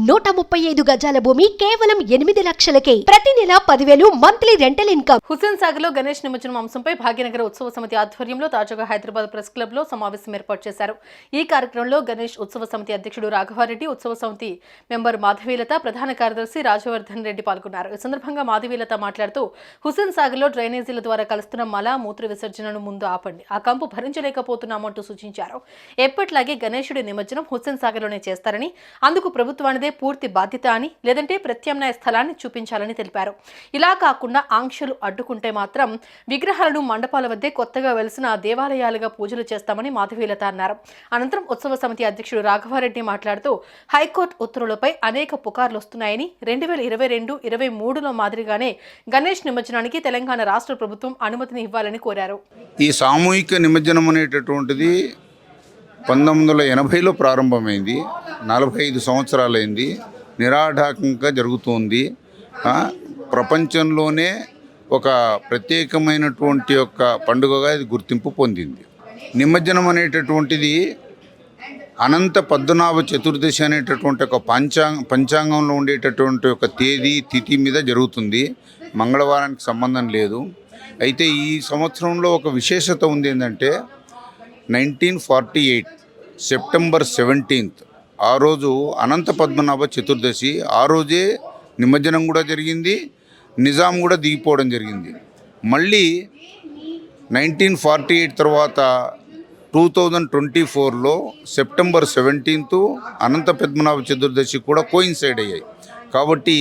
135 గజాల భూమి కేవలం 8 లక్షలకే. ప్రతి నెల 10,000 monthly rental income. Hussain Sagar లో గణేష్ నిమజ్జనం అంశంపై భాగ్యనగర ఉత్సవ సమితి ఆధ్వర్యంలో తాజాగా హైదరాబాద్ ప్రెస్ క్లబ్ లో సమావేశం ఏర్పాటు చేశారు. ఈ కార్యక్రమంలో గణేష్ ఉత్సవ సమితి అధ్యక్షుడు రాఘవారెడ్డి, ఉత్సవ సమితి మెంబర్ మాధవీలత, ప్రధాన కార్యదర్శి రాజవర్ధన్ రెడ్డి పాల్గొన్నారు. ఈ సందర్భంగా మాధవీలత మాట్లాడుతూ హుస్సేన్ సాగర్ లో డ్రైనేజీల ద్వారా కలుస్తున్న మల మూత్ర విసర్జనను ముందు ఆపండి, ఆ కంపు భరించలేకపోతున్నామంటూ సూచించారు. ఎప్పట్లాగే గణేశుడి నిమజ్జనం హుస్సేన్ సాగర్ లోనే చేస్తారని, అందుకు ప్రభుత్వానిదే పూర్తి బాధ్యత అని, లేదంటే ప్రత్యామ్నాయ స్థలాన్ని చూపించాలని తెలిపారు. ఇలా కాకుండా ఆంక్షలు అడ్డుకుంటే మాత్రం విగ్రహాలను మండపాల వద్దే కొత్తగా వెలిసిన దేవాలయాలుగా పూజలు చేస్తామని మాధవీలత అన్నారు. అనంతరం ఉత్సవ సమితి అధ్యక్షుడు రాఘవారెడ్డి మాట్లాడుతూ హైకోర్టు ఉత్తర్వులపై అనేక పుకార్లు వస్తున్నాయని, 2022-23లో మాదిరిగానే గణేష్ నిమజ్జనానికి తెలంగాణ రాష్ట్ర ప్రభుత్వం అనుమతిని ఇవ్వాలని కోరారు. ఈ సామూహిక నిమజ్జనం అనేటటువంటిది 1980లో ప్రారంభమైంది. 45 సంవత్సరాలైంది. నిరాఢకంగా జరుగుతుంది. ప్రపంచంలోనే ఒక ప్రత్యేకమైనటువంటి యొక్క పండుగగా ఇది గుర్తింపు పొందింది. నిమజ్జనం అనేటటువంటిది అనంత పద్మనాభ చతుర్దశి అనేటటువంటి ఒక పంచాంగంలో ఉండేటటువంటి ఒక తేదీ తిథి మీద జరుగుతుంది. మంగళవారానికి సంబంధం లేదు. అయితే ఈ సంవత్సరంలో ఒక విశేషత ఉంది. ఏంటంటే 1948 సెప్టెంబర్ 17 ఆ రోజు అనంత పద్మనాభ చతుర్దశి. ఆ రోజే నిమజ్జనం కూడా జరిగింది, నిజాం కూడా దిగిపోవడం జరిగింది. మళ్ళీ 1948 తర్వాత 2024లో సెప్టెంబర్ 17 అనంత పద్మనాభ చతుర్దశి కూడా కోయిన్సైడ్ అయ్యాయి. కాబట్టి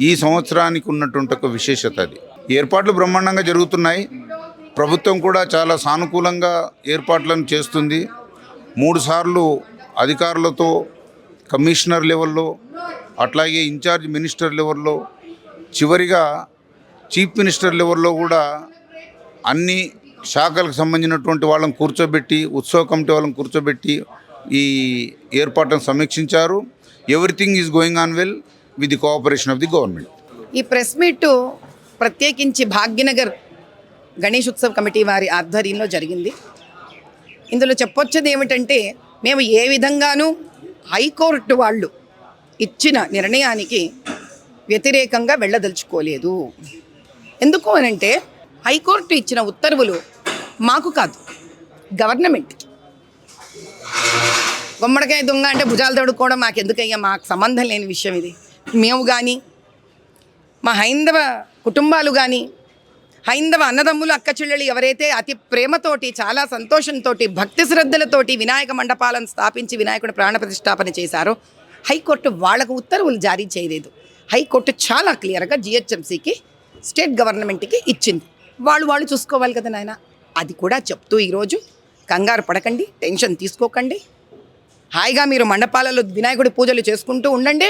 ఈ సంవత్సరానికి ఉన్నటువంటి ఒక విశేషత అది. ఏర్పాట్లు బ్రహ్మాండంగా జరుగుతున్నాయి. ప్రభుత్వం కూడా చాలా సానుకూలంగా ఏర్పాట్లను చేస్తుంది. 3 సార్లు అధికారులతో కమిషనర్ లెవెల్లో, అట్లాగే ఇన్ఛార్జ్ మినిస్టర్ లెవెల్లో, చివరిగా చీఫ్ మినిస్టర్ లెవెల్లో కూడా అన్ని శాఖలకు సంబంధించినటువంటి వాళ్ళని కూర్చోబెట్టి, ఉత్సవ కమిటీ వాళ్ళని కూర్చోబెట్టి ఈ ఏర్పాట్లను సమీక్షించారు. Everything is going on well with the cooperation of the government. ఈ ప్రెస్ మీట్ ప్రత్యేకించి భాగ్యనగర్ గణేష్ ఉత్సవ్ కమిటీ వారి ఆధ్వర్యంలో జరిగింది. ఇందులో చెప్పొచ్చేది ఏమిటంటే, మేము ఏ విధంగానూ హైకోర్టు వాళ్ళు ఇచ్చిన నిర్ణయానికి వ్యతిరేకంగా వెళ్ళదలుచుకోలేదు. ఎందుకు అనంటే, హైకోర్టు ఇచ్చిన ఉత్తర్వులు మాకు కాదు, గవర్నమెంట్. గుమ్మడికాయ దొంగ అంటే భుజాలు తడుకోవడం మాకెందుకయ్యా, మాకు సంబంధం లేని విషయం ఇది. మేము కానీ, మా హైందవ కుటుంబాలు కానీ, హైందవ అన్నదమ్ములు అక్క చెల్లెళ్ళు ఎవరైతే అతి ప్రేమతోటి, చాలా సంతోషంతో, భక్తి శ్రద్ధలతోటి వినాయక మండపాలను స్థాపించి వినాయకుడి ప్రాణ ప్రతిష్టాపన చేశారో, హైకోర్టు వాళ్లకు ఉత్తర్వులు జారీ చేయలేదు. హైకోర్టు చాలా క్లియర్గా జిహెచ్ఎంసీకి, స్టేట్ గవర్నమెంట్కి ఇచ్చింది. వాళ్ళు చూసుకోవాలి కదా నాయన. అది కూడా చెప్తూ ఈరోజు కంగారు పడకండి, టెన్షన్ తీసుకోకండి, హాయిగా మీరు మండపాలలో వినాయకుడి పూజలు చేసుకుంటూ ఉండండి.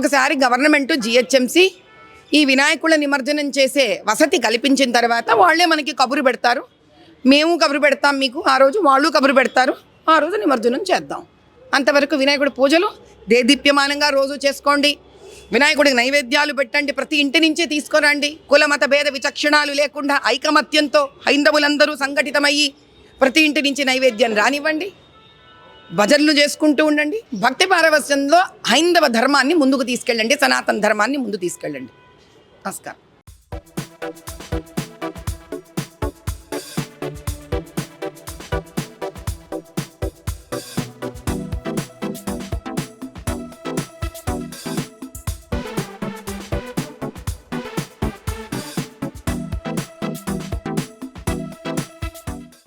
ఒకసారి గవర్నమెంటు, జిహెచ్ఎంసీ ఈ వినాయకుల నిమజ్జనం చేసే వసతి కల్పించిన తర్వాత వాళ్ళే మనకి కబురు పెడతారు. మేము కబురు పెడతాం మీకు, ఆ రోజు వాళ్ళు కబురు పెడతారు, ఆ రోజు నిమజ్జనం చేద్దాం. అంతవరకు వినాయకుడి పూజలు దేదీప్యమానంగా రోజు చేసుకోండి. వినాయకుడికి నైవేద్యాలు పెట్టండి, ప్రతి ఇంటి నుంచే తీసుకురండి. కుల మత భేద విచక్షణాలు లేకుండా ఐకమత్యంతో హైందవులందరూ సంఘటితమయ్యి ప్రతి ఇంటి నుంచి నైవేద్యం రానివ్వండి. భజనలు చేసుకుంటూ ఉండండి. భక్తి పారవస్యంలో హైందవ ధర్మాన్ని ముందుకు తీసుకెళ్ళండి, సనాతన ధర్మాన్ని ముందు తీసుకెళ్ళండి. నమస్కారం.